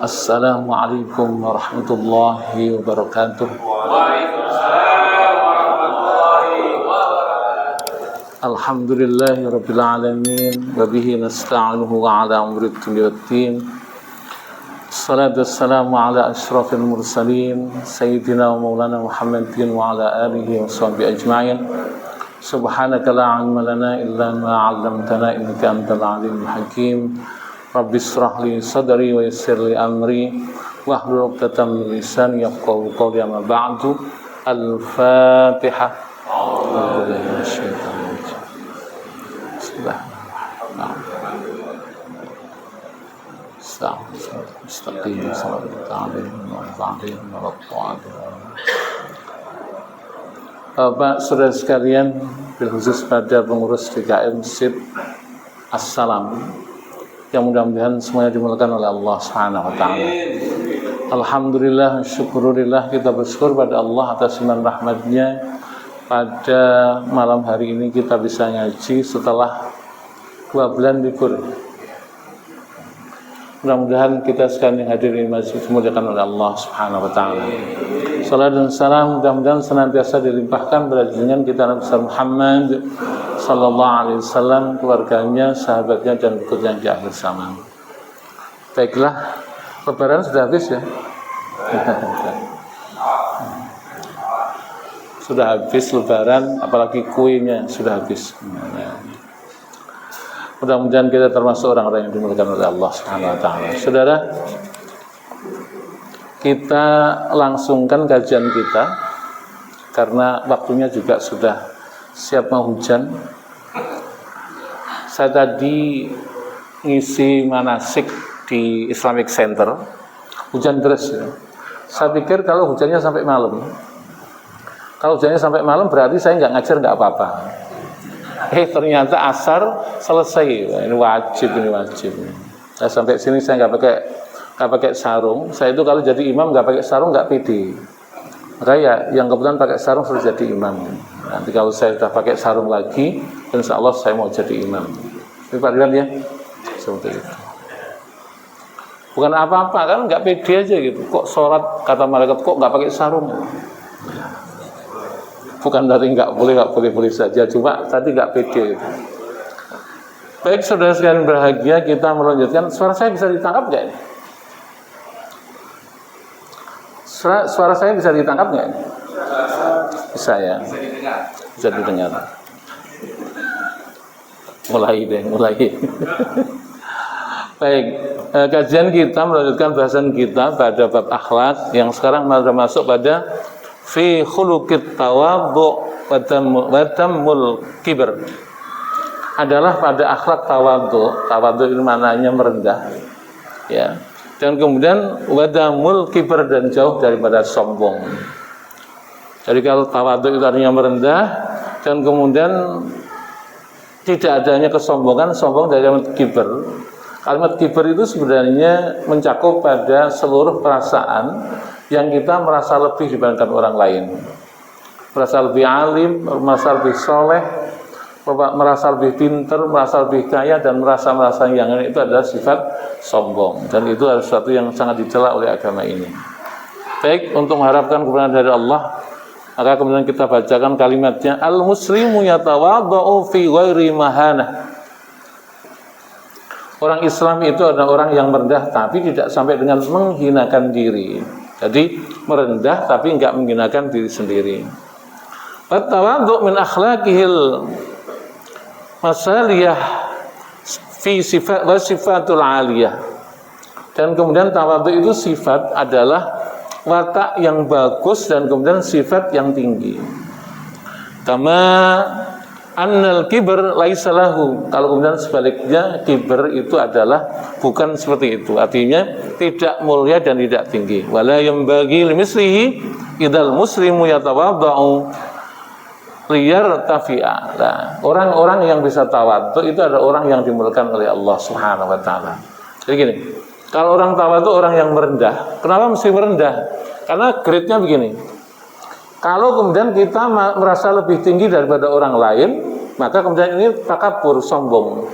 Assalamualaikum warahmatullahi wabarakatuh. Waalaikumsalam warahmatullahi wabarakatuh. Alhamdulillahi rabbil alamin wa bihi nasta'inuhu ala umri dunya waddin. Assalatu wassalamu ala asyrafil mursalin sayyidina wa maulana Muhammadin wa ala alihi wa sahbihi ajma'in. Subhanaka la ilma lana illa ma 'allamtana innaka antal alimul hakim. Rabbi shrah li sadri wa yassir li amri wahlul 'uqdatam min lisani yafqahu qawli, amma ba'du. Al-Fatihah. Bapak, saudara sekalian, bil khusus pada pengurus DKM SIP, Assalam, yang mudah-mudahan semuanya dimulakan oleh Allah Subhanahu wa taala. Alhamdulillah, syukurillah, kita bersyukur pada Allah atas iman rahmatnya. Pada malam hari ini kita bisa ngaji setelah 2 bulan libur. Mudah-mudahan kita sekalian yang hadir ini masih dimuliakan oleh Allah Subhanahu wa taala. Salam dan salam mudah-mudahan senantiasa dilimpahkan pada junjungan kita Nabi Muhammad sallallahu alaihi wasallam, keluarganya, sahabatnya, dan pengikutnya di akhir zaman. Baiklah, Lebaran sudah habis ya? Sudah habis Lebaran, apalagi kuenya sudah habis. Mudah-mudahan kita termasuk orang-orang yang dimuliakan oleh Allah Subhanahu wa taala. Saudara, kita langsungkan kajian kita karena waktunya juga sudah siap mau hujan. Saya tadi ngisi manasik di Islamic Center, hujan deras ya. Saya pikir kalau hujannya sampai malam, berarti saya nggak ngajar nggak apa-apa. Ternyata asar selesai. Ini wajib. Nah, sampai sini saya nggak pakai sarung. Saya itu kalau jadi imam nggak pakai sarung nggak pede. Makanya yang kebetulan pakai sarung sudah jadi imam. Nanti kalau saya sudah pakai sarung lagi, insya Allah saya mau jadi imam. Ini Pak Ridwan ya, seperti itu. Bukan apa-apa, kan nggak pede aja gitu. Kok sholat kata malaikat kok nggak pakai sarung? Bukan dari nggak boleh saja, cuma tadi nggak pede. Gitu. Baik, saudara sekalian berbahagia, kita melanjutkan. Suara saya bisa ditangkap nggak ini? Suara saya bisa ditangkap nggak? Bisa ya. Bisa didengar. Mulai. Baik, kajian kita melanjutkan bahasan kita pada bab akhlak yang sekarang masuk pada fi khuluqit tawadhu wa tammul kibr. Adalah pada akhlak tawadhu. Tawadhu itu maknanya merendah. Ya. Dan kemudian wadamul kibr, dan jauh daripada sombong. Jadi kalau tawadhu itu artinya merendah, dan kemudian tidak adanya kesombongan, sombong dari kalimat kibr. Kalimat kibr itu sebenarnya mencakup pada seluruh perasaan yang kita merasa lebih dibandingkan orang lain. Merasa lebih alim, merasa lebih soleh, merasa lebih pintar, merasa lebih kaya, dan merasa yang ini, itu adalah sifat sombong. Dan itu adalah sesuatu yang sangat dicela oleh agama ini. Baik, untuk mengharapkan kebenaran dari Allah, maka kemudian kita bacakan kalimatnya. Al-muslimu yatawadha'u fi ghairi mahanah. Orang Islam itu adalah orang yang merendah tapi tidak sampai dengan menghinakan diri. Jadi merendah tapi enggak menghinakan diri sendiri. At-tawadhu min akhlaqihil masaliyah fi sifat wa sifatul aliyah. Dan kemudian tawadhu itu sifat adalah watak yang bagus dan kemudian sifat yang tinggi. Kama annal kibr laisa lahu. Kalau kemudian sebaliknya kibr itu adalah bukan seperti itu. Artinya tidak mulia dan tidak tinggi. Wala yambagi limislihi idzal muslimu yatawadhu liyar tafi'a. Nah, orang-orang yang bisa tawadhu itu adalah orang yang dimuliakan oleh Allah Subhanahu wa taala. Jadi gini, kalau orang tawadhu orang yang merendah. Kenapa mesti merendah? Karena grade-nya begini. Kalau kemudian kita merasa lebih tinggi daripada orang lain, maka kemudian ini takabur, sombong.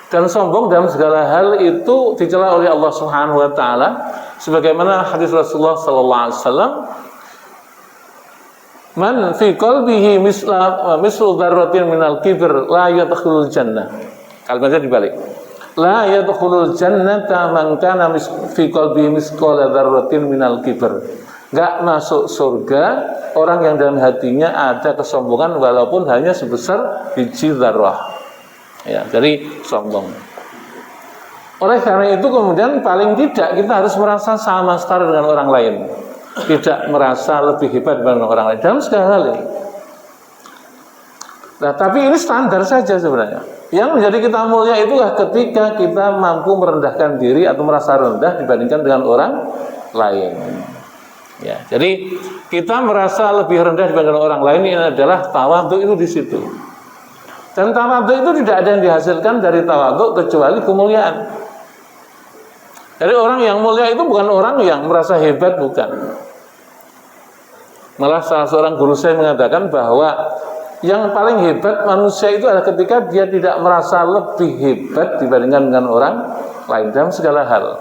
Dan sombong dalam segala hal itu dicela oleh Allah Subhanahu wa taala sebagaimana hadis Rasulullah sallallahu alaihi wasallam, "Man fi qalbihi mislu dzarratin minal kibr la yadkhulul jannah." Kalimatnya dibalik. La yadkhulul jannata man kana fi qalbihi misqala dzarratin minal kibr. Enggak masuk surga orang yang dalam hatinya ada kesombongan walaupun hanya sebesar biji dzarrah. Ya, jadi sombong. Oleh karena itu kemudian paling tidak kita harus merasa sama setara dengan orang lain, tidak merasa lebih hebat dibanding orang lain dalam segala hal ini. Nah, tapi ini standar saja sebenarnya. Yang menjadi kita mulia itulah ketika kita mampu merendahkan diri atau merasa rendah dibandingkan dengan orang lain. Ya, jadi kita merasa lebih rendah dibandingkan orang lain ini adalah tawadhu itu di situ. Dan tawadhu itu tidak ada yang dihasilkan dari tawadhu kecuali kemuliaan. Jadi orang yang mulia itu bukan orang yang merasa hebat, bukan. Malah salah seorang guru saya mengatakan bahwa yang paling hebat manusia itu adalah ketika dia tidak merasa lebih hebat dibandingkan dengan orang lain dalam segala hal.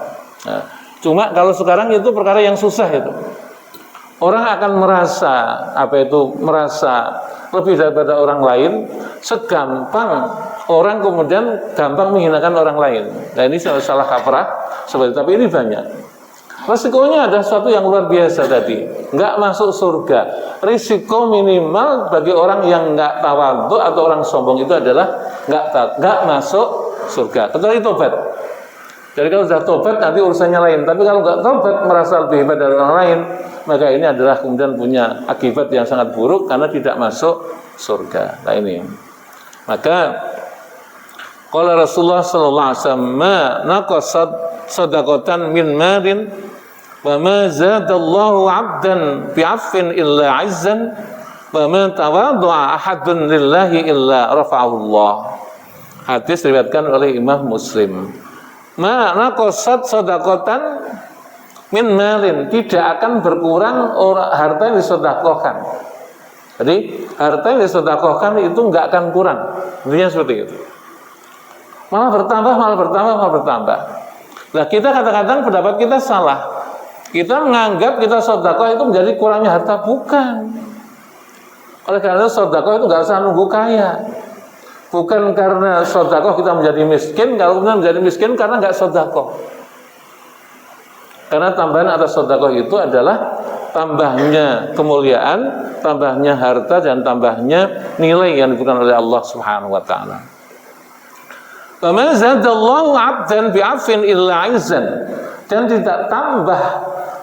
Nah, cuma kalau sekarang itu perkara yang susah itu. Orang akan merasa merasa lebih daripada orang lain segampang orang kemudian gampang menghinakan orang lain. Nah, ini salah kaprah seperti, tapi ini banyak. Risikonya ada sesuatu yang luar biasa tadi, nggak masuk surga. Risiko minimal bagi orang yang nggak tawadhu atau orang sombong itu adalah nggak masuk surga. Kecuali tobat. Jadi kalau sudah tobat nanti urusannya lain. Tapi kalau nggak tobat merasa lebih hebat dari orang lain, maka ini adalah kemudian punya akibat yang sangat buruk karena tidak masuk surga. Nah ini. Maka qala Rasulullah sallallahu alaihi wasallam, "Ma naqasat shadaqatan min malin wa ma zadallahu 'abdan bi'affin illa 'izzan wa ma tawaddu'a ahadun lillahi illa rafa'ahu Allah." Hadis diriwayatkan oleh Imam Muslim. Ma naqasat shadaqatan min malin, tidak akan berkurang harta yang disedekahkan. Jadi harta yang disedekahkan itu enggak akan kurang. Intinya seperti itu. Malah bertambah. Nah, kita kadang-kadang pendapat kita salah. Kita menganggap kita sedekah itu menjadi kurangnya harta, bukan. Oleh karena sedekah itu enggak usah nunggu kaya. Bukan karena sedekah kita menjadi miskin, kalau kemudian menjadi miskin karena enggak sedekah. Karena tambahan atas sedekah itu adalah tambahnya kemuliaan, tambahnya harta, dan tambahnya nilai yang diberikan oleh Allah Subhanahu wa taala. Wa ma zadallahu 'abdan bi'afin illa 'izzan. Dan tidak tambah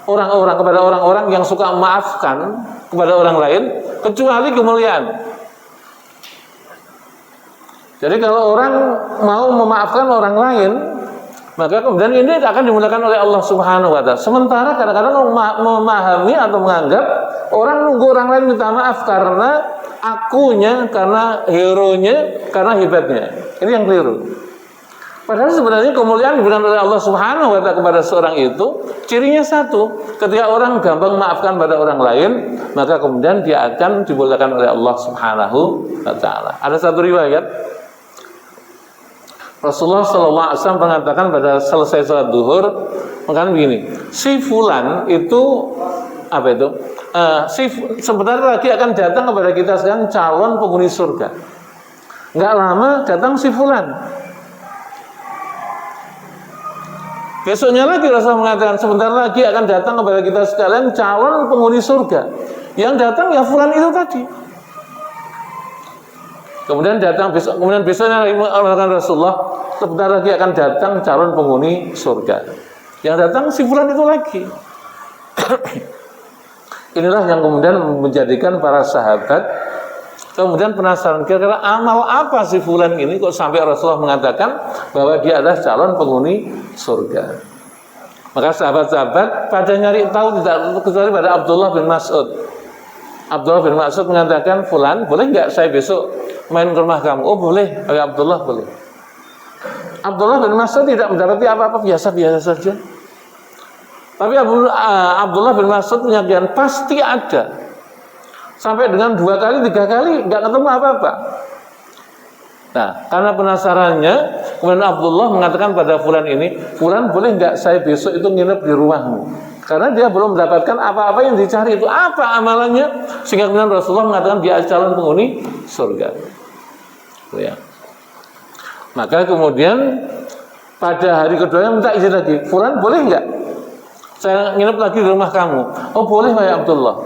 orang-orang kepada orang-orang yang suka memaafkan kepada orang lain kecuali kemuliaan. Jadi kalau orang mau memaafkan orang lain, maka kemudian ini akan dimuliakan oleh Allah Subhanahu wa taala. Sementara kadang-kadang memahami atau menganggap orang nunggu orang lain minta maaf karena akunya, karena hero-nya, karena hebatnya. Ini yang keliru. Padahal sebenarnya kemuliaan diberikan oleh Allah Subhanahu wa taala kepada seorang itu cirinya satu, ketika orang gampang memaafkan pada orang lain, maka kemudian dia akan dimuliakan oleh Allah Subhanahu wa taala. Ada satu riwayat Rasulullah sallallahu alaihi wasallam mengatakan pada selesai salat zuhur, mengatakan begini, si fulan itu sebentar lagi akan datang kepada kita sekarang calon penghuni surga. Enggak lama datang si fulan. Besoknya lagi Rasulullah mengatakan sebentar lagi akan datang kepada kita sekalian calon penghuni surga. Yang datang ya fulan itu tadi. Kemudian besoknya mengatakan Rasulullah sebentar lagi akan datang calon penghuni surga. Yang datang si fulan itu lagi. Inilah yang kemudian menjadikan para sahabat kemudian penasaran, kira-kira amal apa si fulan ini kok sampai Rasulullah mengatakan bahwa dia adalah calon penghuni surga. Maka sahabat-sahabat pada nyari tahu tidak kecuali pada Abdullah bin Mas'ud. Abdullah bin Mas'ud mengatakan, fulan, boleh nggak saya besok main ke rumah kamu? Oh boleh, ya Abdullah boleh. Abdullah bin Mas'ud tidak mendapati apa-apa, biasa-biasa saja. Tapi Abdullah bin Mas'ud menyatakan pasti ada. Sampai dengan 2 kali, 3 kali nggak ketemu apa-apa. Nah, karena penasarannya, Kemudian Abdullah mengatakan pada Fulan ini, Fulan boleh nggak saya besok itu nginep di rumahmu? Karena dia belum mendapatkan apa-apa yang dicari itu. Apa amalannya? Sehingga kemudian Rasulullah mengatakan dia calon penghuni surga. Ya. Maka kemudian pada hari kedua minta izin lagi, Fulan boleh nggak saya nginep lagi di rumah kamu? Oh boleh wahai Abdullah.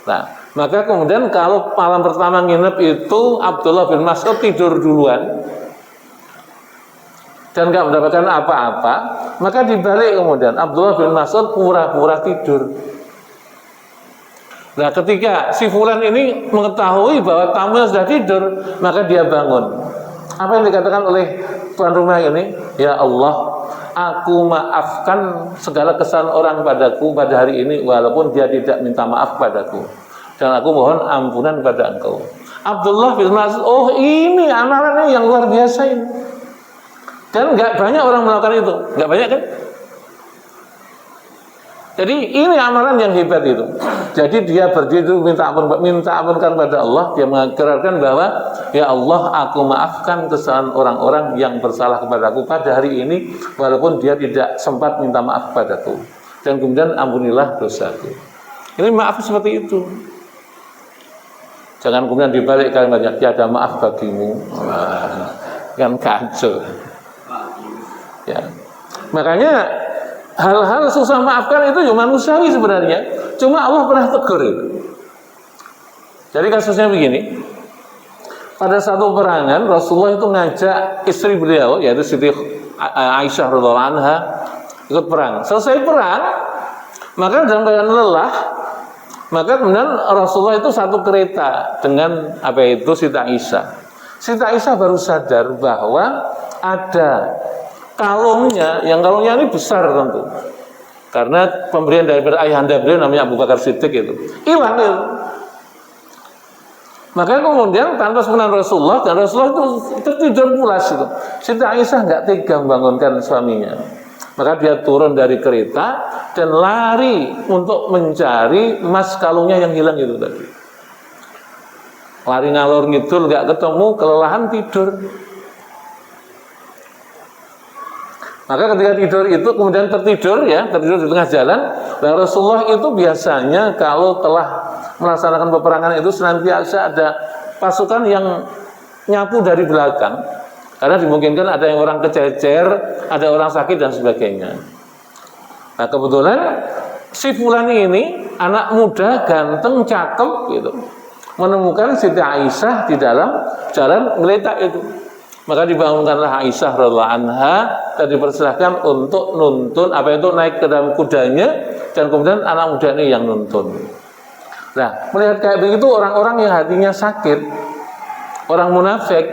Nah, maka kemudian kalau malam pertama nginep itu Abdullah bin Mas'ud tidur duluan dan nggak mendapatkan apa-apa, maka dibalik kemudian Abdullah bin Mas'ud pura-pura tidur. Nah, ketika si Fulan ini mengetahui bahwa tamunya sudah tidur, maka dia bangun. Apa yang dikatakan oleh tuan rumah ini? Ya Allah, aku maafkan segala kesalahan orang padaku pada hari ini walaupun dia tidak minta maaf padaku. Dan aku mohon ampunan pada engkau. Abdullah bin Mas'ud, oh ini amalannya yang luar biasa ini. Dan nggak banyak orang melakukan itu, nggak banyak kan? Jadi ini amalan yang hebat itu. Jadi dia berdiri minta ampunkan pada Allah. Dia mengikrarkan bahwa ya Allah, aku maafkan kesalahan orang-orang yang bersalah kepadaku pada hari ini, walaupun dia tidak sempat minta maaf padaku. Dan kemudian ampunilah dosaku. Ini maaf seperti itu. Jangan kemudian dibalik kalimatnya tiada maaf bagimu. Kan kacau. Ya. Makanya hal-hal susah maafkan itu ya manusiawi sebenarnya. Cuma Allah pernah tegur itu. Jadi kasusnya begini. Pada satu perangan Rasulullah itu ngajak istri beliau yaitu Siti Aisyah radhiyallahu anha ikut perang. Selesai perang, maka dalam keadaan lelah, maka kemudian Rasulullah itu satu kereta dengan apa itu Siti Aisyah. Siti Aisyah baru sadar bahwa ada kalungnya, yang kalungnya ini besar tentu. Karena pemberian dari ayahanda beliau namanya Abu Bakar Siddiq itu. Hilang itu. Maka kemudian tanpa sepengetahuan Rasulullah, dan Rasulullah itu tertidur pulas itu. Siti Aisyah nggak tega membangunkan suaminya. Maka dia turun dari kereta dan lari untuk mencari emas kalungnya yang hilang itu tadi. Lari ngalor ngidul nggak ketemu, kelelahan tidur. Maka ketika tidur itu kemudian tertidur di tengah jalan. Dan Rasulullah itu biasanya kalau telah melaksanakan peperangan itu senantiasa ada pasukan yang nyapu dari belakang. Karena dimungkinkan ada yang orang kececer, ada orang sakit dan sebagainya. Nah kebetulan si Fulan ini anak muda, ganteng, cakep gitu, menemukan Siti Aisyah di dalam jalan ngeletak itu. Maka dibangunkanlah Aisyah radhiyallahu anha dan dipersilahkan untuk nuntun naik ke dalam kudanya dan kemudian anak muda ini yang nuntun. Nah, melihat kayak begitu orang-orang yang hatinya sakit, orang munafik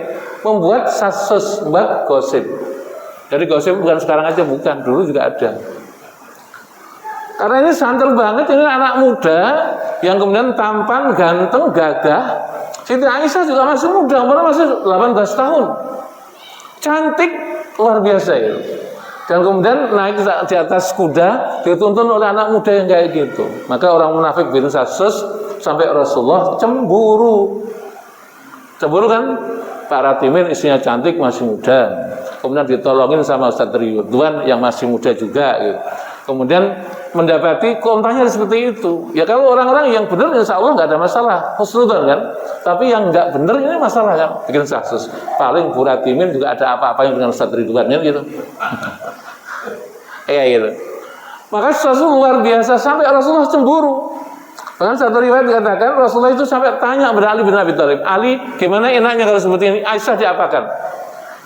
membuat sasus, membuat gosip. Jadi gosip bukan sekarang aja, bukan, dulu juga ada. Karena ini santer banget, ini anak muda yang kemudian tampan, ganteng, gagah. Siti Aisyah juga masih muda, umurnya masih 18 tahun. Cantik luar biasa itu. Dan kemudian naik di atas kuda dituntun oleh anak muda yang kayak gitu. Maka orang munafik bin Sasus sampai Rasulullah cemburu. Cemburu kan? Pak Ratimin istrinya cantik, masih muda. Kemudian ditolongin sama Ustaz Ridwan yang masih muda juga gitu. Kemudian mendapati kontanya seperti itu. Ya kalau orang-orang yang benar insya Allah nggak ada masalah, husnudzon kan. Tapi yang nggak benar ini masalah kan, bikin kasus. Paling Bu Ratimin juga ada apa-apanya dengan Ustaz Ridwan kan gitu. Gitu. Maka sesuatu luar biasa sampai Rasulullah cemburu. Bahkan satu riwayat dikatakan Rasulullah itu sampai tanya kepada Ali bin Abi Thalib, Ali gimana enaknya kalau seperti ini Aisyah diapakan?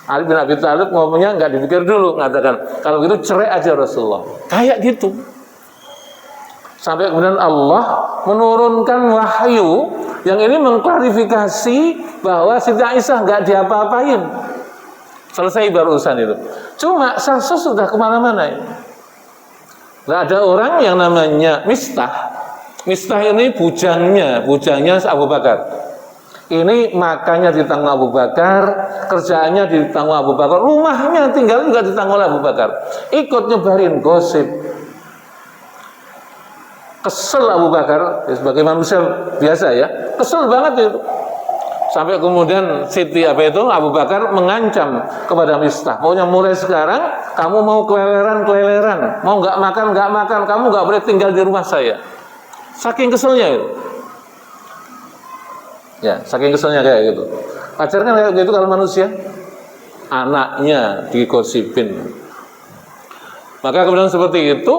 Ali bin Abi Thalib ngomongnya nggak dipikir dulu, mengatakan kalau gitu cerai aja Rasulullah. Kayak gitu. Sampai kemudian Allah menurunkan wahyu yang ini mengklarifikasi bahwa Siti Aisyah nggak diapa-apain. Selesai barusan itu. Cuma Sasus sudah kemana-mana. Nggak ada orang yang namanya Mistah. Mistah ini bujangnya Abu Bakar. Ini makannya ditanggung Abu Bakar, kerjaannya ditanggung Abu Bakar, rumahnya tinggal juga ditanggung oleh Abu Bakar. Ikut nyebarin gosip. Kesel Abu Bakar ya, sebagai manusia biasa ya, kesel banget itu. Sampai kemudian Siti Abu Bakar mengancam kepada Mistah, pokoknya mulai sekarang kamu mau keleleran, mau nggak makan, kamu nggak boleh tinggal di rumah saya. Saking keselnya itu. Ya, saking keselnya kayak gitu. Pacar kan kayak gitu kalau manusia. Anaknya digosipin. Maka kemudian seperti itu,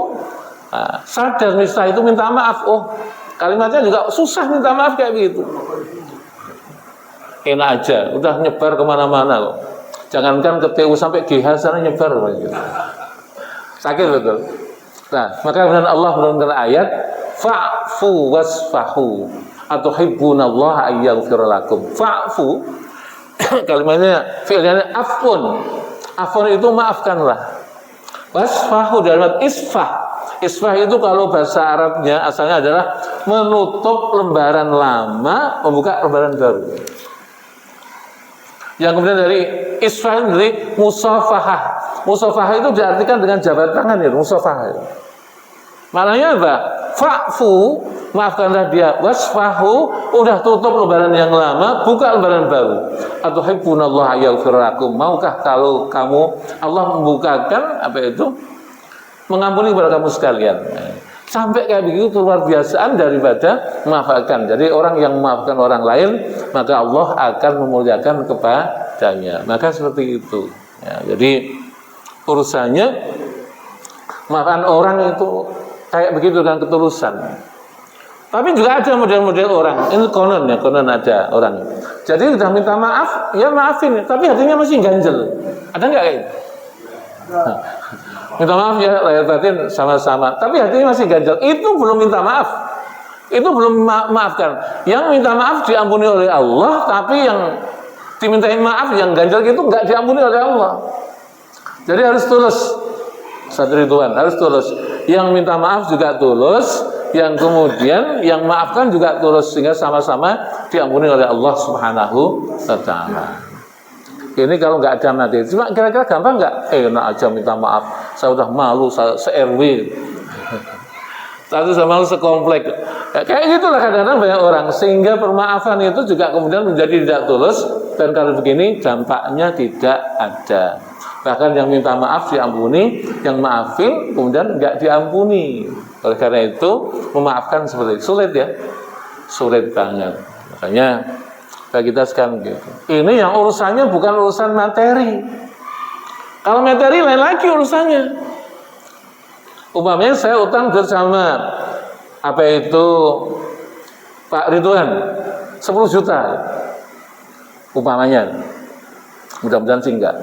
sadar Mistah itu minta maaf. Oh, kalimatnya juga susah minta maaf kayak begitu. Enak aja, udah nyebar kemana-mana kok. Jangankan ke TU sampai GH sana nyebar gitu. Sakit betul. Nah, maka kemudian Allah menurunkan ayat fa'fu wasfahu atuhibbunallaha ayyaghfir lakum. Fa'fu kalimatnya fi'ilnya afun. Afun itu maafkanlah. Wasfahu dalam isfah. Isfah itu kalau bahasa Arabnya asalnya adalah menutup lembaran lama, membuka lembaran baru. Yang kemudian dari isfah dari musafahah. Musafahah itu diartikan dengan jabat tangan ya, musafahah. Maknanya apa? Fa'fu, maafkanlah dia. Wasfahu, udah tutup lembaran yang lama, buka lembaran baru. Atuhibbunallaha yaghfir lakum. Maukah kalau kamu Allah membukakan mengampuni kepada kamu sekalian. Sampai kayak begitu luar biasaan daripada memaafkan. Jadi orang yang memaafkan orang lain, maka Allah akan memuliakan kepadanya. Maka seperti itu. Ya, jadi urusannya maafkan orang itu kayak begitu dengan ketulusan. Tapi juga ada model-model orang. Ini konon ada orang. Jadi udah minta maaf, ya maafin. Tapi hatinya masih ganjel. Ada nggak kayak gitu? Minta maaf ya lahir batin sama-sama, tapi hatinya masih ganjel. Itu belum minta maaf. Itu belum maafkan. Yang minta maaf diampuni oleh Allah, tapi yang dimintain maaf yang ganjel itu nggak diampuni oleh Allah. Jadi harus tulus. Satu Ridwan harus tulus. Yang minta maaf juga tulus, yang kemudian yang maafkan juga tulus sehingga sama-sama diampuni oleh Allah Subhanahu wa taala. Ini kalau nggak ada materi, cuma kira-kira gampang nggak? Enak aja minta maaf. Saya udah malu, saya se-RW. Satu sama lain sekomplek. Ya, kayak gitulah kadang-kadang banyak orang. Sehingga permaafan itu juga kemudian menjadi tidak tulus. Dan kalau begini dampaknya tidak ada. Bahkan yang minta maaf diampuni, yang maafin kemudian nggak diampuni. Oleh karena itu memaafkan seperti itu. Sulit ya, sulit banget. Makanya bagi kita sekarang gitu. Ini yang urusannya bukan urusan materi. Kalau materi lain lagi urusannya. Umpamanya saya utang bersama Pak Ridwan 10 juta. Umpamanya. Mudah-mudahan sih enggak.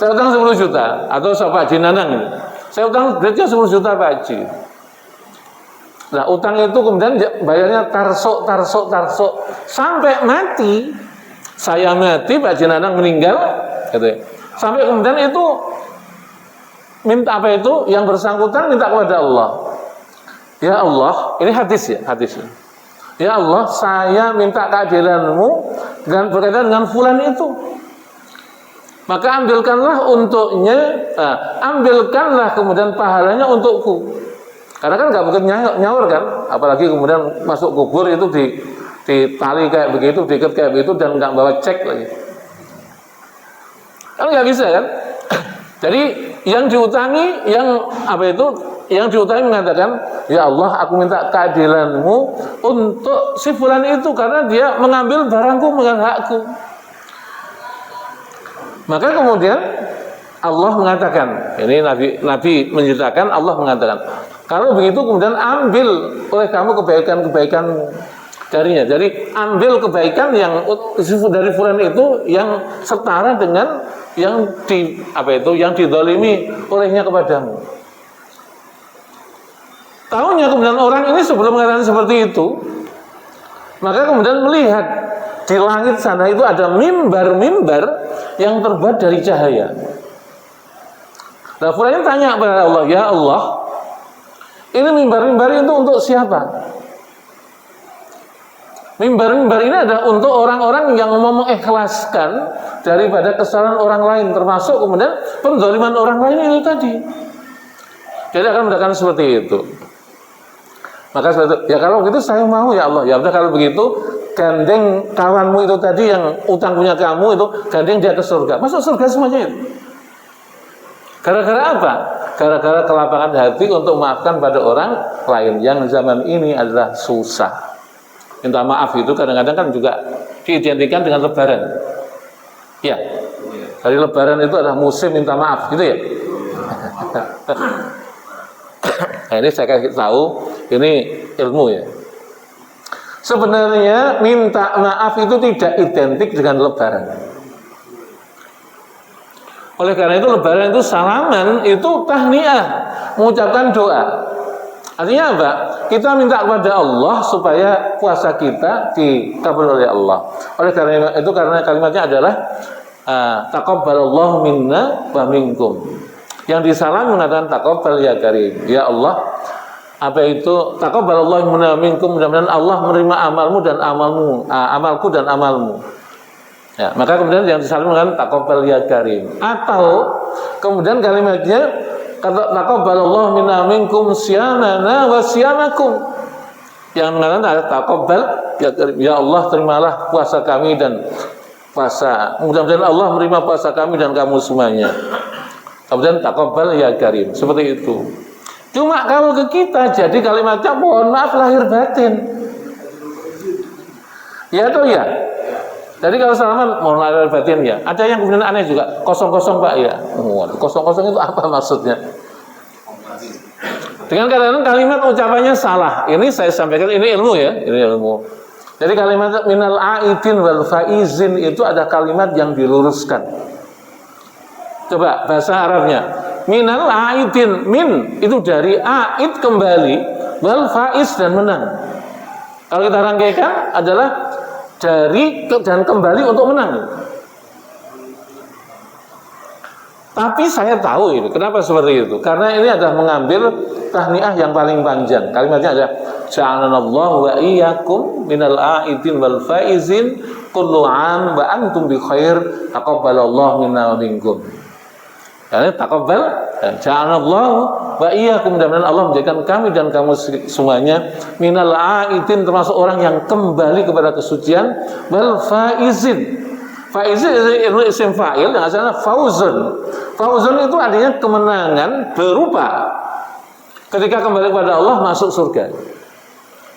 Saya utang 10 juta atau Pak Haji Nanang ini. Saya utang berarti 10 juta Pak Haji. Nah, utang itu kemudian bayarnya tarsuk sampai mati. Saya mati, Pak Haji Nanang meninggal, gitu ya. Sampai kemudian itu minta yang bersangkutan minta kepada Allah. Ya Allah, ini hadis. Ya Allah, saya minta keadilan-Mu dan berkaitan dengan fulan itu. Maka ambilkanlah kemudian pahalanya untukku. Karena kan nggak mungkin nyaur kan, apalagi kemudian masuk kubur itu ditali kayak begitu, diikat kayak begitu dan nggak bawa cek lagi. Kan nggak bisa kan? Jadi yang diutangi, yang diutangi mengatakan, ya Allah, aku minta keadilan-Mu untuk si fulan itu karena dia mengambil barangku, mengambil hakku. Maka kemudian Allah mengatakan, ini Nabi menceritakan, Allah mengatakan, kalau begitu kemudian ambil oleh kamu kebaikan-kebaikan darinya. Jadi ambil kebaikan yang dari fulan itu yang setara dengan yang yang dizalimi olehnya kepadamu. Tahunya kemudian orang ini sebelum mengatakan seperti itu, maka kemudian melihat di langit sana itu ada mimbar-mimbar yang terbuat dari cahaya. Nah, fulan tanya kepada Allah, ya Allah, ini mimbar-mimbar itu untuk siapa? Mimbar-mimbar ini adalah untuk orang-orang yang mau mengikhlaskan daripada kesalahan orang lain, termasuk kemudian penzaliman orang lain itu tadi. Jadi akan mendapatkan seperti itu. Maka seperti itu. Ya kalau begitu saya mau ya Allah. Ya udah kalau begitu gandeng kawanmu itu tadi yang utang punya kamu itu, gandeng dia ke surga. Masuk surga semuanya itu. Gara-gara apa? Gara-gara kelapangan hati untuk memaafkan pada orang lain yang zaman ini adalah susah. Minta maaf itu kadang-kadang kan juga diidentikan dengan lebaran. Ya, hari lebaran itu adalah musim minta maaf, gitu ya. Nah, ini saya kasih tahu, ini ilmu ya. Sebenarnya minta maaf itu tidak identik dengan lebaran. Oleh karena itu lebaran itu salaman, itu tahniah, mengucapkan doa. Artinya apa? Kita minta kepada Allah supaya puasa kita dikabul oleh Allah. Oleh karena itu, karena kalimatnya adalah taqabbalallahu minna wa minkum. Yang disalam mengatakan taqabbal ya karim. Ya Allah, apa itu taqabbalallahu minna wa minkum, mudah-mudahan Allah menerima amalmu dan amalmu, amalku dan amalmu. Ya, maka kemudian yang disalam mengatakan taqabbal ya karim. Atau kemudian kalimatnya kata taqabbalallahu minna wa minkum siyamana wa siyamakum. Yang mengatakan ada taqabbal ya karim. Ya Allah, terimalah puasa kami dan puasa. Mudah-mudahan Allah menerima puasa kami dan kamu semuanya. Kemudian taqabbal ya karim. Seperti itu. Cuma kalau ke kita jadi kalimatnya mohon maaf lahir batin. Ya atau ya? Jadi kalau salaman mohon lahir batin ya. Ada yang kemudian aneh juga, kosong-kosong Pak ya. Kosong-kosong itu apa maksudnya? Dengan kadang-kadang kalimat ucapannya salah. Ini saya sampaikan, ini ilmu ya, ini ilmu. Jadi kalimat minal aidin wal faizin itu ada kalimat yang diluruskan. Coba bahasa Arabnya. Minal aidin, min itu dari aid kembali, wal faiz dan menang. Kalau kita rangkaikan adalah dari dan kembali untuk menang. Tapi saya tahu ini, kenapa seperti itu? Karena ini adalah mengambil tahniah yang paling panjang. Kalimatnya adalah ja'alanallahu wa iyyakum minal aidin wal faizin kullu 'am wa antum bi khair taqabbalallahu minna wa minkum. Karena taqabbal ja'alallahu wa iyyakum, mudah-mudahan Allah menjadikan kami dan kamu semuanya minal aidin, termasuk orang yang kembali kepada kesucian, wal faizin. Faizin itu isim fa'il yang asalnya fauzun. Fauzun itu artinya kemenangan berupa ketika kembali kepada Allah masuk surga.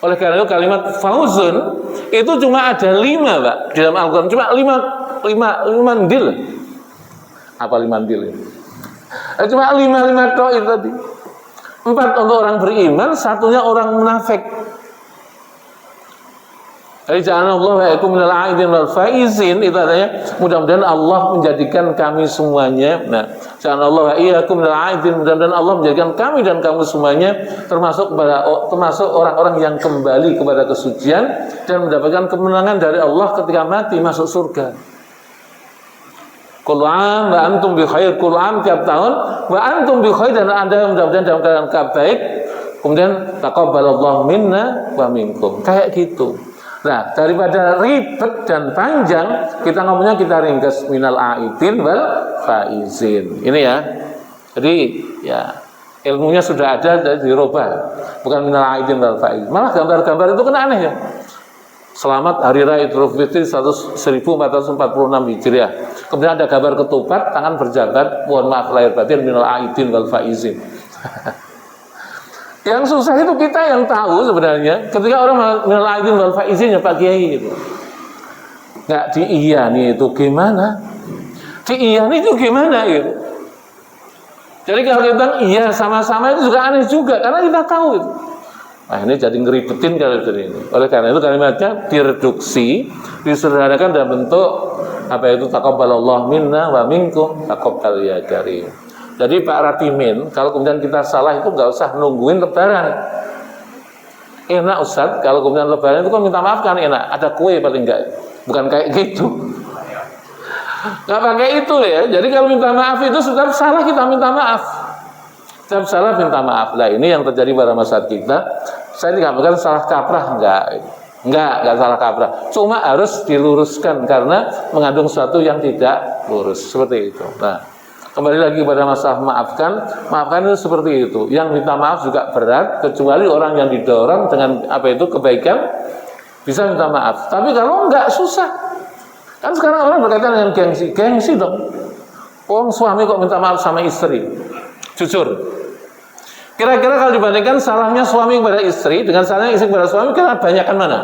Oleh karena itu kalimat fauzun itu cuma ada 5 Pak di dalam Al-Quran, cuma 5 ndil. Apa 5 ndil ini? Cuma 5 toh itu tadi. 4 untuk orang beriman, 1-nya orang munafik. Jadi ja'alallahu wa iyyakum minal aidin wal faizin, itu artinya mudah-mudahan Allah menjadikan kami semuanya. Nah, ja'alallahu wa iyyakum minal aidin, mudah-mudahan Allah menjadikan kami dan kamu semuanya termasuk orang-orang yang kembali kepada kesucian dan mendapatkan kemenangan dari Allah ketika mati masuk surga. Kullu 'am wa antum bi khair, kullu 'am tiap tahun wa antum bi khair, dan Anda mudah-mudahan dalam keadaan baik. Kemudian taqabbalallahu minna wa minkum. Kayak gitu. Nah, daripada ribet dan panjang, kita ngomongnya kita ringkas minal aidin wal faizin. Ini ya. Jadi ya ilmunya sudah ada, dirubah. Bukan minal aidin wal faizin. Malah gambar-gambar itu kan aneh ya. Selamat Hari Raya Idul Fitri 1446 Hijriah. Kemudian ada gambar ketupat, tangan berjabat, mohon maaf lahir batin minal aidin wal faizin. Yang susah itu kita yang tahu sebenarnya. Ketika orang minal aidin wal faizin ya Pak Kiai gitu. Enggak diiyani itu gimana? Diiyani itu gimana gitu. Jadi kalau kita bilang iya sama-sama itu juga aneh juga karena kita tahu itu. Nah, ini jadi ngeribetin kalau ini. Oleh karena itu kalimatnya direduksi, disederhanakan dalam bentuk apa itu taqabbalallahu minna wa minkum taqabbal ya karim. Jadi Pak Ratimin, kalau kemudian kita salah itu nggak usah nungguin lebaran. Enak Ustaz, kalau kemudian lebaran itu kan minta maaf kan enak, ada kue paling enggak. Bukan kayak gitu. Nggak pakai itu ya. Jadi kalau minta maaf itu setiap salah kita minta maaf. Setiap salah minta maaf. Nah ini yang terjadi pada masyarakat kita. Saya tidak bukan salah kaprah, enggak salah kaprah. Cuma harus diluruskan karena mengandung sesuatu yang tidak lurus. Seperti itu. Nah, kembali lagi pada masalah maafkan itu seperti itu. Yang minta maaf juga berat, kecuali orang yang didorong dengan apa itu kebaikan bisa minta maaf. Tapi kalau enggak susah. Kan sekarang orang berkaitan dengan gengsi dong. Suami kok minta maaf sama istri? Jujur. Kira-kira kalau dibandingkan salahnya suami kepada istri dengan salahnya istri kepada suami, kira banyakan mana?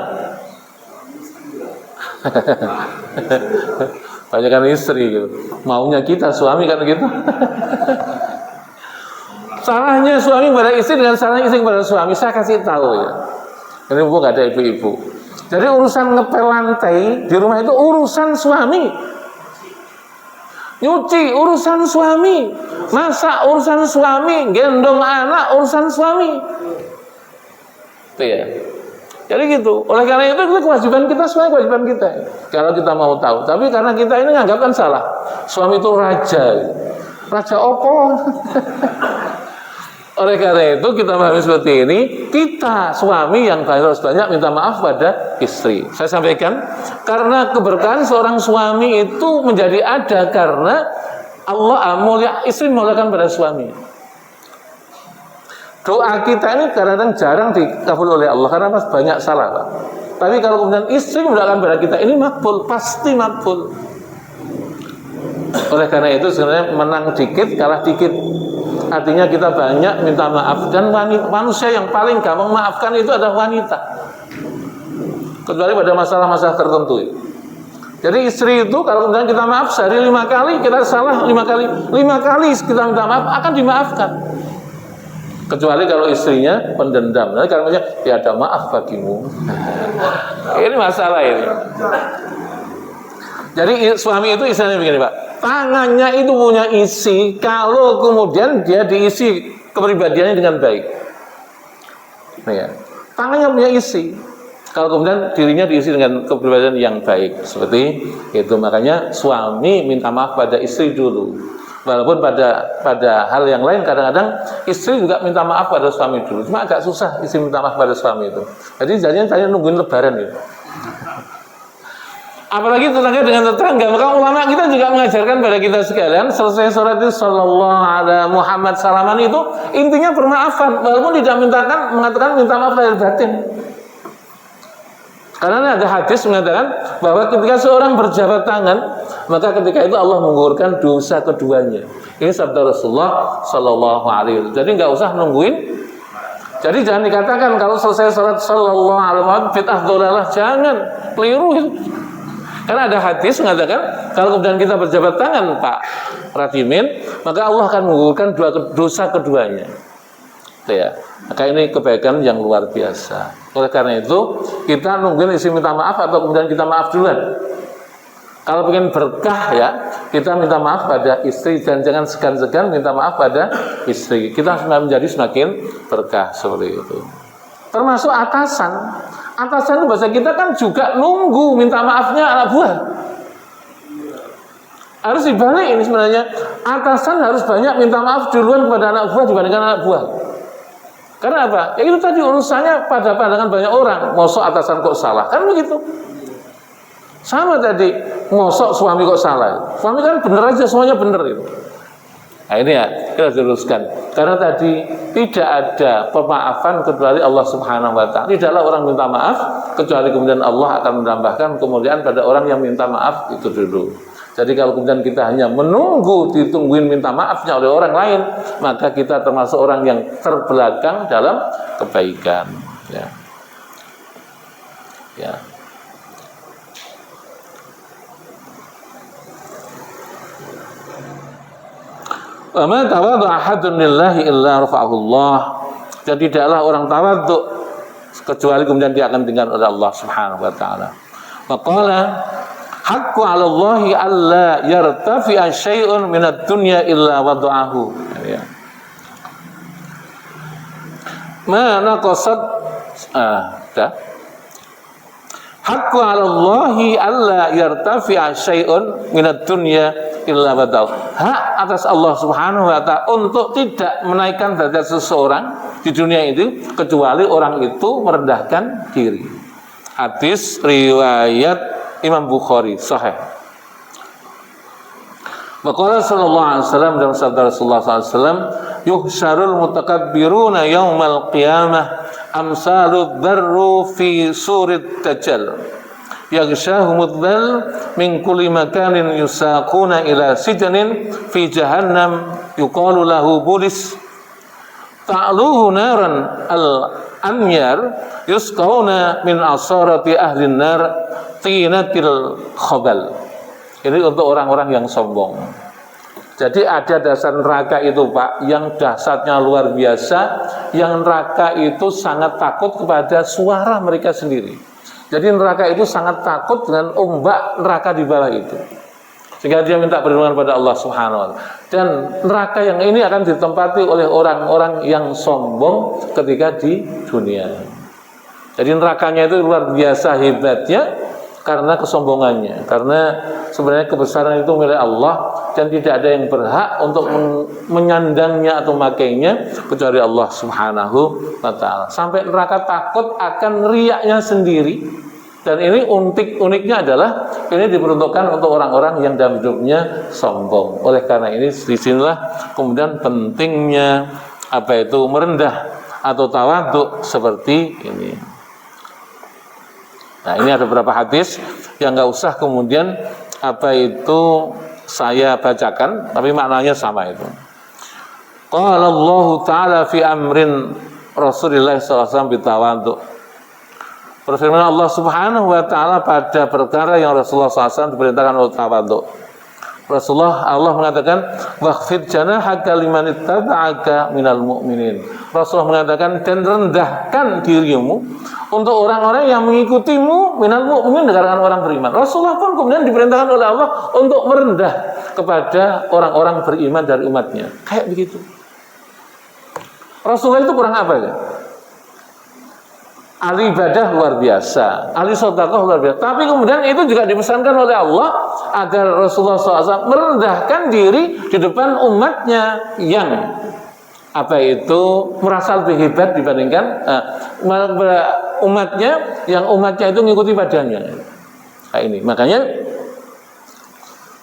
Banyakan istri gitu. Maunya kita suami kan gitu. Salahnya suami kepada istri dengan salahnya istri kepada suami, saya kasih tahu ya. Ini bu gak ada ibu-ibu. Jadi urusan ngepel lantai di rumah itu urusan suami. Nyuci urusan suami, masak urusan suami, gendong anak urusan suami. Itu ya. Jadi gitu. Oleh karena itu kewajiban kita, semuanya kewajiban kita. Kalau kita mau tahu. Tapi karena kita ini menganggapkan salah. Suami itu raja. Raja opo. Oleh karena itu kita memahami seperti ini, kita suami yang harus banyak minta maaf pada istri. Saya sampaikan, karena keberkahan seorang suami itu menjadi ada karena Allah mulia, istri memulakan pada suami. Doa kita ini kadang-kadang jarang dikabul oleh Allah karena masih banyak salah, Pak. Tapi kalau kemudian istri memulakan pada kita, ini makbul, pasti makbul. Oleh karena itu sebenarnya menang dikit, kalah dikit. Artinya kita banyak minta maaf. Dan manusia yang paling gampang maafkan itu adalah wanita, kecuali pada masalah-masalah tertentu. Jadi istri itu kalau kemudian kita maaf sehari 5 kali, kita salah 5 kali, 5 kali kita minta maaf akan dimaafkan. Kecuali kalau istrinya pendendam. Nanti kalau tiada maaf bagimu. Ini masalah ini. Jadi suami itu istilahnya begini, Pak. Tangannya itu punya isi kalau kemudian dia diisi kepribadiannya dengan baik. Nah, ya. Tangannya punya isi kalau kemudian dirinya diisi dengan kepribadian yang baik. Seperti itu. Makanya suami minta maaf pada istri dulu. Walaupun pada hal yang lain kadang-kadang istri juga minta maaf pada suami dulu. Cuma agak susah istri minta maaf pada suami itu. Jadi jadinya saya nungguin lebaran gitu. Apalagi tetangga dengan tetangga. Maka ulama kita juga mengajarkan pada kita sekalian, selesai surat itu sallallahu ala Muhammad salaman itu intinya permaafan, walaupun tidak mengatakan minta maaf lahir batin. Karena ada hadis mengatakan bahwa ketika seorang berjabat tangan, maka ketika itu Allah menggugurkan dosa keduanya. Ini sabda Rasulullah sallallahu alaihi wasallam. Jadi nggak usah nungguin. Jadi jangan dikatakan kalau selesai surat sallallahu alaihi wasallam bid'ah dhalalah, jangan, keliru itu. Karena ada hadis mengatakan kalau kemudian kita berjabat tangan Pak Radimin, maka Allah akan menggugurkan dosa keduanya. Itu ya. Maka ini kebaikan yang luar biasa. Oleh karena itu kita nungguin isi minta maaf atau kemudian kita maaf duluan. Kalau pengen berkah ya, kita minta maaf pada istri dan jangan segan-segan minta maaf pada istri. Kita menjadi semakin berkah seperti itu. Termasuk atasan. Atasan bahasa kita kan juga nunggu minta maafnya anak buah. Harus dibalik ini sebenarnya. Atasan harus banyak minta maaf duluan kepada anak buah dibandingkan anak buah. Karena apa? Ya itu tadi urusannya pada pandangan banyak orang. Mosok atasan kok salah? Kan begitu. Sama tadi, mosok suami kok salah? Suami kan bener aja, semuanya bener itu. Nah ini ya, kita teruskan. Karena tadi tidak ada pemaafan kecuali Allah Subhanahu wa ta'ala. Tidaklah orang minta maaf kecuali kemudian Allah akan menambahkan kemuliaan pada orang yang minta maaf itu dulu. Jadi kalau kemudian kita hanya menunggu ditungguin minta maafnya oleh orang lain, maka kita termasuk orang yang terbelakang dalam kebaikan. Ya. Ya. Wa ma tawadhu ahadun lillahi illa rafa'ahu Allah. Jadi tidaklah orang tawadhu kecuali kemudian dia akan tinggal oleh Allah Subhanahu wa taala. Wa qala haqqu 'ala Allahi alla yartafi'a syai'un minad dunya illa wada'ahu. Ya. Ma naqasat haqqu 'ala Allahi alla yartafi'a syai'un minad dunya illa badal. Hak atas Allah Subhanahu wa ta'ala untuk tidak menaikkan derajat seseorang di dunia itu kecuali orang itu merendahkan diri. Hadis riwayat Imam Bukhari sahih. Maqala sallallahu alaihi wasallam dalam sabda Rasulullah sallallahu alaihi wasallam, yuhsyarul mutakabbiruna yaumal qiyamah amsalud dzarru fi surid dajjal yaghshahumud dhal min kulli makanin yusaquna ila sijnin fi jahannam yuqalu lahu bulis ta'luhu naran al-anyar yusqawna min asarati ahli nar tinatil khabal. Ini untuk orang-orang yang sombong. Jadi ada dasar neraka itu Pak, yang dahsyatnya luar biasa, yang neraka itu sangat takut kepada suara mereka sendiri. Jadi neraka itu sangat takut dengan ombak neraka di bawah itu, sehingga dia minta perlindungan pada Allah Subhanahu wa Ta'ala. Dan neraka yang ini akan ditempati oleh orang-orang yang sombong ketika di dunia. Jadi nerakanya itu luar biasa hebatnya karena kesombongannya, karena sebenarnya kebesaran itu milik Allah dan tidak ada yang berhak untuk menyandangnya atau memakainya kecuali Allah Subhanahu wa Ta'ala. Sampai neraka takut akan riaknya sendiri. Dan ini uniknya adalah ini diperuntukkan untuk orang-orang yang dalam hidupnya sombong. Oleh karena ini disinilah kemudian pentingnya apa itu merendah atau tawadhu seperti ini. Nah, ini ada beberapa hadis yang nggak usah kemudian apa itu saya bacakan, tapi maknanya sama itu. Qala Allah Ta'ala fi amrin Rasulullah SAW bitawadhu. Berfirman Allah Subhanahu wa Ta'ala pada perkara yang Rasulullah SAW diperintahkan untuk tawadhu. Allah mengatakan waqfid janahaka liman ittaba'aka minal mu'minin. Rasulullah mengatakan dan rendahkan dirimu untuk orang-orang yang mengikutimu minal mu'minin, dengan orang beriman. Rasulullah pun kemudian diperintahkan oleh Allah untuk merendah kepada orang-orang beriman dari umatnya. Kayak begitu. Rasulullah itu kurang apa ya? Ahli ibadah luar biasa, ahli sedekah luar biasa. Tapi kemudian itu juga dipesankan oleh Allah agar Rasulullah SAW merendahkan diri di depan umatnya yang apa itu merasa lebih hebat dibandingkan umatnya yang umatnya itu mengikuti padanya. Nah, ini makanya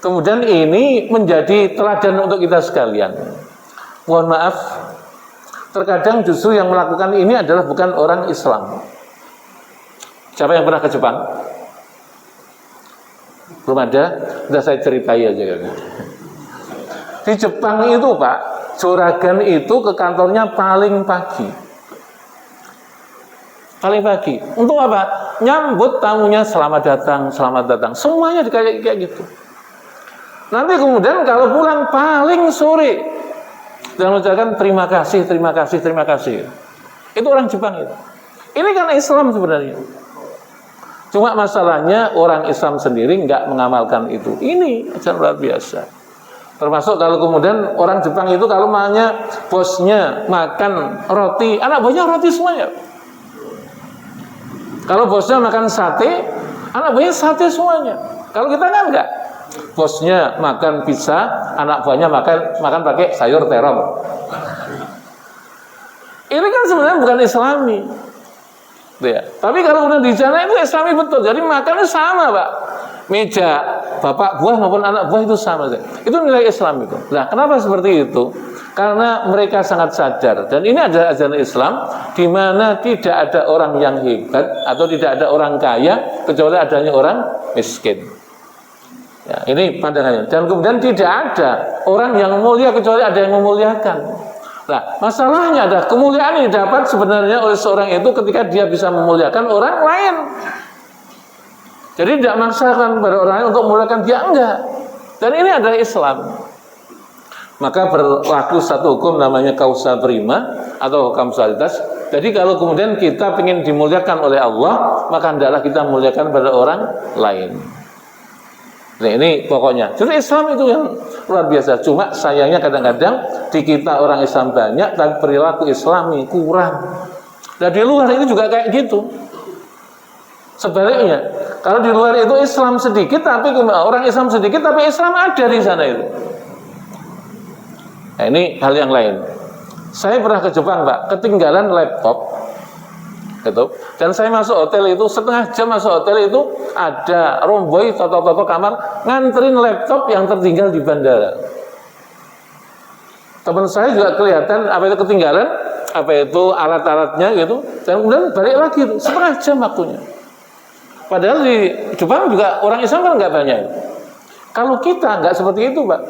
kemudian ini menjadi teladan untuk kita sekalian. Mohon maaf, terkadang justru yang melakukan ini adalah bukan orang Islam. Siapa yang pernah ke Jepang? Belum ada? Sudah saya ceritai aja. Di Jepang itu Pak, juragan itu ke kantornya paling pagi. Paling pagi. Untuk apa? Nyambut tamunya selamat datang, selamat datang. Semuanya kayak gitu. Nanti kemudian kalau pulang paling sore dan mengucapkan terima kasih, terima kasih, terima kasih. Itu orang Jepang itu. Ini kan Islam sebenarnya. Cuma masalahnya orang Islam sendiri nggak mengamalkan itu. Ini ajaran luar biasa. Termasuk kalau kemudian orang Jepang itu kalau makanya bosnya makan roti, anak buahnya roti semuanya. Kalau bosnya makan sate, anak buahnya sate semuanya. Kalau kita kan enggak. Bosnya makan pizza, anak buahnya makan pakai sayur terong. Ini kan sebenarnya bukan Islami. Ya. Tapi kalau udah di sana itu Islami betul. Jadi makannya sama, Pak. Meja bapak buah maupun anak buah itu sama. Itu nilai Islam itu. Nah, kenapa seperti itu? Karena mereka sangat sadar. Dan ini adalah ajaran Islam di mana tidak ada orang yang hebat atau tidak ada orang kaya kecuali adanya orang miskin. Ya, ini pandangannya. Dan kemudian tidak ada orang yang mulia kecuali ada yang memuliakan. Nah, masalahnya adalah kemuliaan yang didapat sebenarnya oleh seorang itu ketika dia bisa memuliakan orang lain. Jadi tidak memaksakan pada orang lain untuk memuliakan dia, enggak. Dan ini adalah Islam. Maka berlaku satu hukum namanya kausa prima atau kausalitas. Jadi kalau kemudian kita ingin dimuliakan oleh Allah, maka hendaklah kita memuliakan pada orang lain. Nah, ini pokoknya. Jadi Islam itu yang luar biasa. Cuma sayangnya kadang-kadang di kita orang Islam banyak, tapi perilaku Islami kurang. Dan di luar itu juga kayak gitu. Sebaliknya, kalau di luar itu Islam sedikit, tapi orang Islam sedikit, tapi Islam ada di sana itu. Nah, ini hal yang lain. Saya pernah ke Jepang, Pak, ketinggalan laptop. Gitu. Dan saya masuk hotel itu setengah jam masuk hotel itu ada romboy toto-toto kamar nganterin laptop yang tertinggal di bandara. Teman saya juga kelihatan apa itu ketinggalan alat-alatnya gitu, dan kemudian balik lagi setengah jam waktunya. Padahal di Jepang juga orang Islam kan nggak banyak. Kalau kita nggak seperti itu, Pak.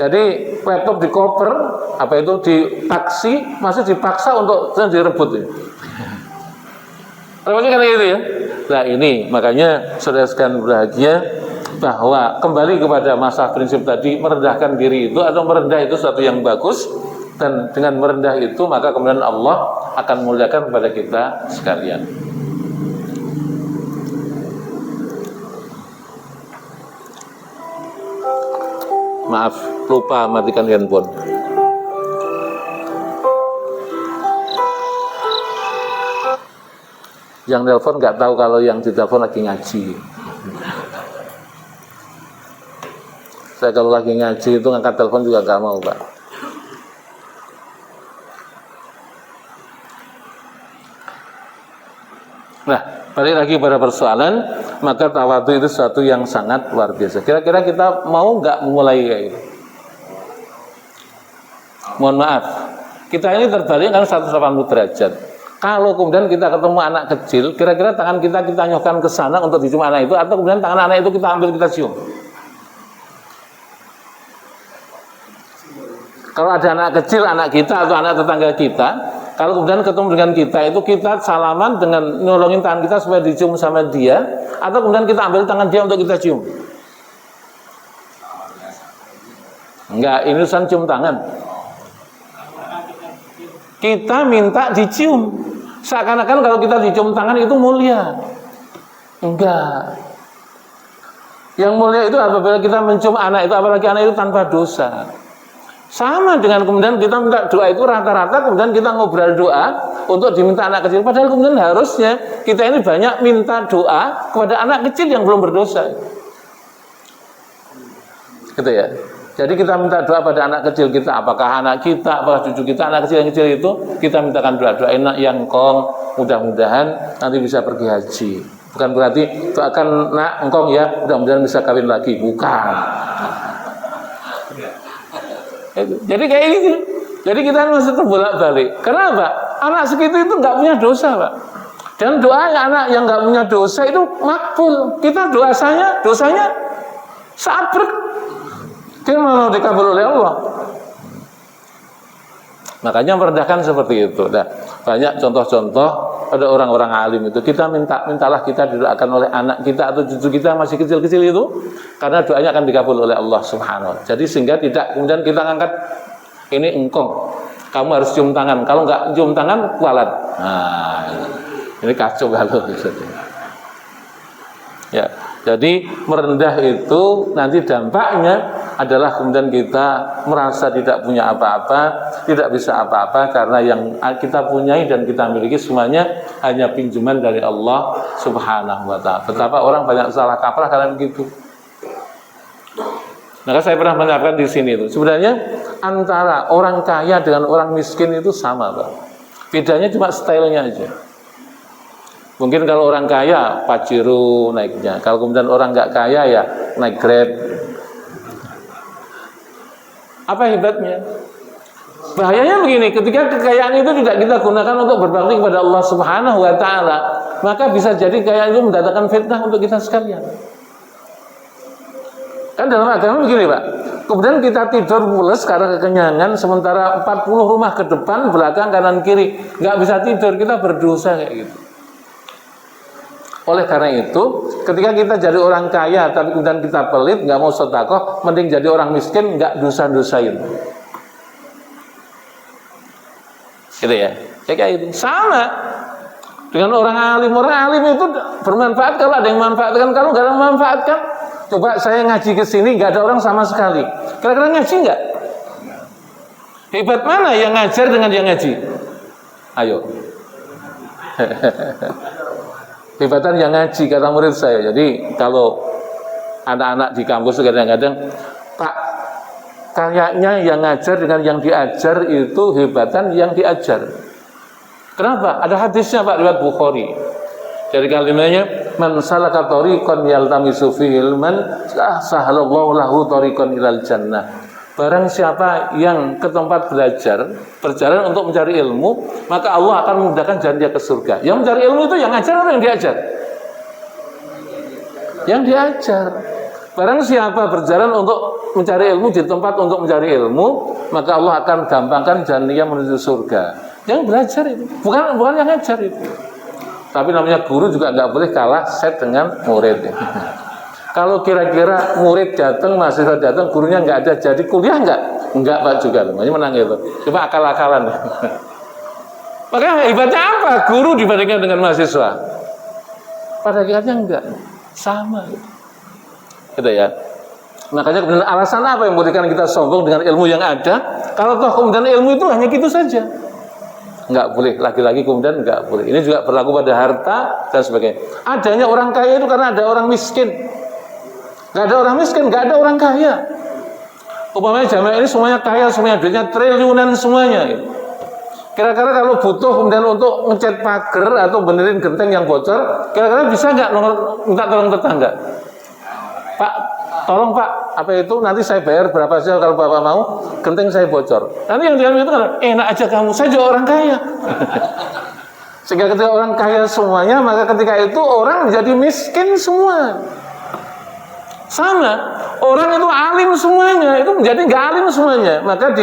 Jadi laptop di koper, di taksi, masih dipaksa untuk direbut ya. Repotnya kan gitu ya. Nah ini makanya saudara sekalian berbahagia bahwa kembali kepada masa prinsip tadi, merendahkan diri itu atau merendah itu sesuatu yang bagus, dan dengan merendah itu maka kemudian Allah akan memuliakan kepada kita sekalian. Maaf, lupa matikan handphone. Yang telepon nggak tahu kalau yang ditelepon lagi ngaji. Saya kalau lagi ngaji itu ngangkat telepon juga nggak mau, Pak. Nah, balik lagi pada persoalan, maka tawadhu itu sesuatu yang sangat luar biasa. Kira-kira kita mau nggak memulai kayak gitu? Mohon maaf, kita ini terbalik kan 180 derajat. Kalau kemudian kita ketemu anak kecil, kira-kira tangan kita nyokkan ke sana untuk dicium anak itu, atau kemudian tangan anak itu kita ambil, kita cium? Kalau ada anak kecil, anak kita atau anak tetangga kita, kalau kemudian ketemu dengan kita, itu kita salaman dengan nolongin tangan kita supaya dicium sama dia, atau kemudian kita ambil tangan dia untuk kita cium? Enggak, ini urusan cium tangan. Kita minta dicium, seakan-akan kalau kita dicium tangan itu mulia. Enggak. Yang mulia itu apabila kita mencium anak itu, apalagi anak itu tanpa dosa. Sama dengan kemudian kita minta doa itu rata-rata kemudian kita ngobrol doa untuk diminta anak kecil. Padahal kemudian harusnya kita ini banyak minta doa kepada anak kecil yang belum berdosa. Gitu ya. Jadi kita minta doa pada anak kecil kita, apakah anak kita, apakah cucu kita, anak kecil yang kecil itu, kita mintakan doa-doa enak yang kong, mudah-mudahan nanti bisa pergi haji. Bukan berarti doakan nak engkong ya, mudah-mudahan bisa kawin lagi. Bukan. Jadi kayak gitu. Jadi kita masih terbolak-balik. Kenapa? Anak segitu itu nggak punya dosa, Pak. Dan doa anak yang nggak punya dosa itu makbul. Kita dosanya sabrek. Dia mau dikabul oleh Allah. Makanya merendahkan seperti itu. Nah, banyak contoh-contoh pada orang-orang alim itu. Kita mintalah kita didoakan oleh anak kita atau cucu kita masih kecil-kecil itu, karena doanya akan dikabul oleh Allah Subhanahu wa ta'ala. Jadi sehingga tidak kemudian kita angkat ini engkong, kamu harus cium tangan. Kalau nggak cium tangan kualat. Nah, ini kacau kalau ya. Jadi merendah itu nanti dampaknya adalah kemudian kita merasa tidak punya apa-apa, tidak bisa apa-apa, karena yang kita punyai dan kita miliki semuanya hanya pinjaman dari Allah Subhanahu wa ta'ala. Betapa orang banyak salah kaprah karena begitu. Maka saya pernah menyatakan di sini itu sebenarnya antara orang kaya dengan orang miskin itu sama, Pak. Bedanya cuma stylenya aja. Mungkin kalau orang kaya Pajero naiknya, kalau kemudian orang nggak kaya ya naik Grab. Apa hebatnya? Bahayanya begini, ketika kekayaan itu tidak kita gunakan untuk berbakti kepada Allah Subhanahu wa ta'ala, maka bisa jadi kekayaan itu mendatangkan fitnah untuk kita sekalian. Kan dalam agama begini, Pak. Kemudian kita tidur pules karena kekenyangan, sementara 40 rumah ke depan, belakang, kanan, kiri nggak bisa tidur, kita berdosa kayak gitu. Oleh karena itu, ketika kita jadi orang kaya tapi kemudian kita pelit, nggak mau sedekah, mending jadi orang miskin, nggak dosa-dosain. Gitu ya. Kayak itu sama dengan orang alim. Orang alim itu bermanfaat kalau ada yang manfaatkan, kalau nggak ada yang manfaatkan. Coba saya ngaji ke sini nggak ada orang sama sekali. Kira-kira ngaji nggak? Hebat mana yang ngajar dengan yang ngaji? Ayo. Hebatan yang ngaji, kata murid saya. Jadi kalau anak-anak di kampus kadang-kadang, Pak, kayaknya yang ngajar dengan yang diajar itu hebatan yang diajar. Kenapa? Ada hadisnya, Pak, riwayat Bukhari. Dari kalimatnya, man salaka tariqan yaltamisu fihi ilman sahalallahu lahu tariqan ilal jannah. barang siapa yang ke tempat belajar, berjalan untuk mencari ilmu, maka Allah akan memudahkan jalan dia ke surga. Yang mencari ilmu itu yang ngajar atau yang diajar? Yang diajar. Barang siapa berjalan untuk mencari ilmu di tempat untuk mencari ilmu, maka Allah akan gampangkan jalan dia menuju surga. Yang belajar itu, bukan yang ngajar itu. Tapi namanya guru juga nggak boleh kalah set dengan murid. Kalau kira-kira murid datang, mahasiswa datang, gurunya nggak ada, jadi kuliah nggak? Nggak Pak juga, namanya menang itu. Cuma akal-akalan. Makanya hebatnya apa? Guru dibandingkan dengan mahasiswa. Pada akhirnya enggak, sama. Gitu ya. Makanya kemudian alasan apa yang memberikan kita sombong dengan ilmu yang ada? Kalau toh kemudian ilmu itu hanya gitu saja. Enggak boleh, lagi-lagi kemudian enggak boleh. Ini juga berlaku pada harta dan sebagainya. Adanya orang kaya itu karena ada orang miskin. Enggak ada orang miskin, enggak ada orang kaya. Umpamanya jamaah ini semuanya kaya, semuanya duitnya triliunan semuanya. Kira-kira kalau butuh kemudian untuk ngecat pagar atau benerin genteng yang bocor, kira-kira bisa nggak minta tolong tetangga? Pak, tolong Pak, apa itu nanti saya bayar berapa saja kalau Bapak mau, genteng saya bocor. Nanti yang dia itu kan enak aja kamu, saya juga orang kaya. Sehingga ketika orang kaya semuanya, maka ketika itu orang menjadi miskin semua. Sama, orang itu alim semuanya, itu menjadi nggak alim semuanya. Maka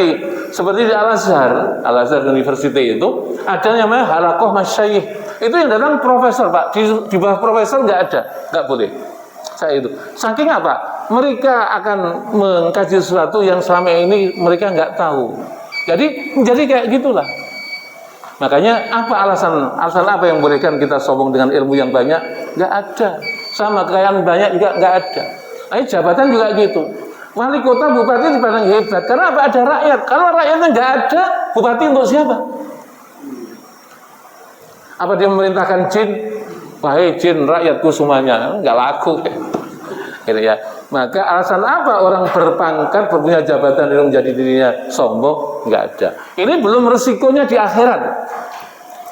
seperti di Al-Azhar University itu ada yang namanya halakoh masyayikh. Itu yang datang profesor Pak, di bawah profesor nggak ada, nggak boleh. Saya itu, saking apa? Mereka akan mengkaji sesuatu yang selama ini mereka nggak tahu. Jadi kayak gitulah. Makanya apa alasan apa yang memberikan kita sombong dengan ilmu yang banyak? Nggak ada. Sama kekayaan banyak juga nggak ada. Nah, jabatan juga gitu. Wali kota, bupati dipandang hebat. Karena apa? Ada rakyat. Kalau rakyatnya nggak ada, bupati untuk siapa? Apa dia memerintahkan jin? Wahai jin, rakyatku semuanya. Nggak laku. Gitu ya. Maka alasan apa orang berpangkat, berpunya jabatan itu menjadi dirinya sombong? Nggak ada. Ini belum resikonya di akhirat.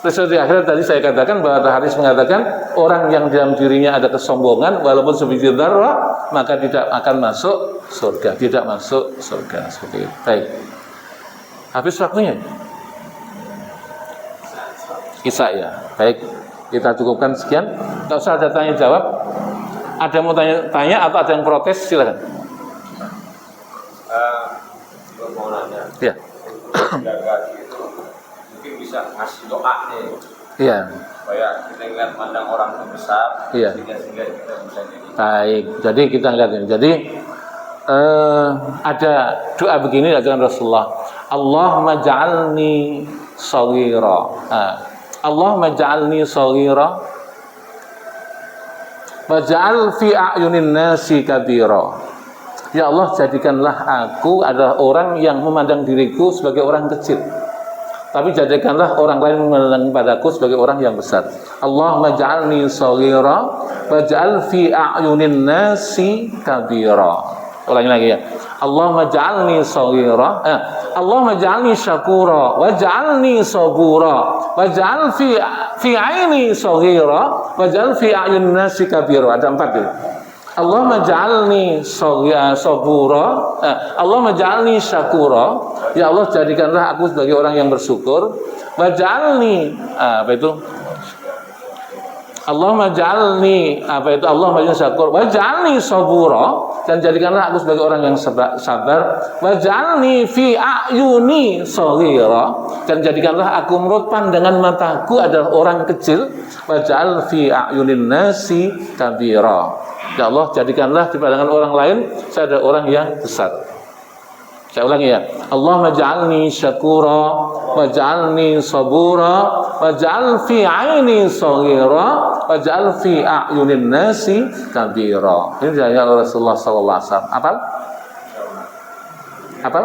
Resiko di akhirat tadi saya katakan bahwa Haris mengatakan orang yang dalam dirinya ada kesombongan walaupun sebiji dzarrah maka tidak akan masuk surga, tidak masuk surga. Seperti itu. Baik. Habis waktunya. Kisah ya. Baik. Kita cukupkan sekian. Enggak usah ada tanya jawab. Ada yang mau tanya atau ada yang protes silakan. Mau nanya. Ya. Mungkin bisa ngasih doa nih. Iya. Supaya kita ingat pandang orang yang besar. Iya. Sehingga kita bisa jadi. Baik. Jadi kita lihat ini. Jadi ada doa begini dari Rasulullah. Allahumma ja'alni shaghira. Allahumma ja'alni shaghira. Waj'al fi a'yunin nasi kabira. Ya Allah, jadikanlah aku adalah orang yang memandang diriku sebagai orang kecil. Tapi jadikanlah orang lain memandang padaku sebagai orang yang besar. Allahumma ja'alni shaghira waj'al fi a'yunin nasi kabira. Ulangi lagi ya. Allahumma ja'alni shaghira, Allahumma ja'alni syakura waj'alni sabura waj'al fi 'aini shaghira waj'al fi a'yunin nasi kabira. Ada 4 itu. Allahumma ja'alni sabura, Allahumma ja'alni syakura. Ya Allah, jadikanlah aku sebagai orang yang bersyukur. Waj'alni apa itu? Allahumma ja'alni apa itu? Allahumma ja'alni syakur. Waj'alni sabura, dan jadikanlah aku sebagai orang yang sabar. Waj'alni fi a'yuni shaghira, dan jadikanlah aku menurut pandangan mataku adalah orang kecil. Waj'al fi a'yunin nasi kabira. Ya Allah, jadikanlah di pandangan orang lain saya ada orang yang besar. Saya ulangi ya. Allahumma ja'alni syakura waj'alni sabura waj'al fi 'aini shaghira waj'al fi a'yunin nasi kabira. Ini dari Rasulullah sallallahu alaihi wasallam. Apa?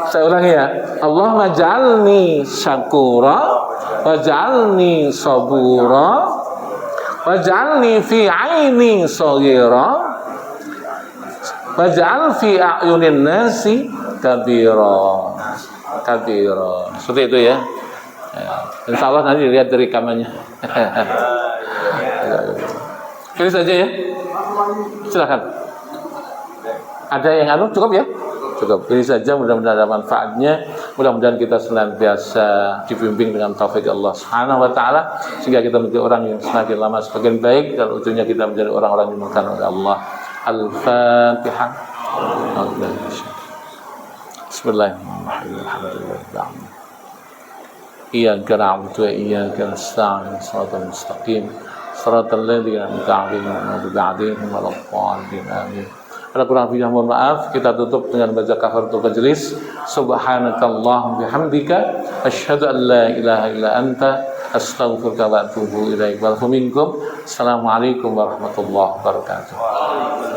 Saya ulangi ya. Allahumma ja'alni syakura waj'alni sabura waj'alni fi 'aini shaghira waj'al fi a'yunin nasi kabira. Seperti itu ya. Insya Allah nanti dilihat dari rekamannya. Ini saja ya. Silakan. Ada yang cukup ya? Cukup. Ini saja, mudah-mudahan ada manfaatnya. Mudah-mudahan kita senantiasa dibimbing dengan taufik Allah Subhanahu wa taala sehingga kita menjadi orang yang semakin lama semakin baik dan ujungnya kita menjadi orang-orang yang dimurkakan oleh Allah. Al-Fatihah. Bismillahirrahmanirrahim. Iyyaka na'budu wa iyyaka nasta'in. Shiratal mustaqim. Shiratal ladzina an'amta 'alaihim ghairil maghdubi 'alaihim. Amin. Ada kurang lebihnya mohon maaf. Kita tutup dengan baca kafaratul majlis. Subhanakallahumma bihamdika asyhadu an la ilaha illa anta astaghfiruka wa atubu ilaik. Wa minkum. Assalamualaikum warahmatullahi wabarakatuh.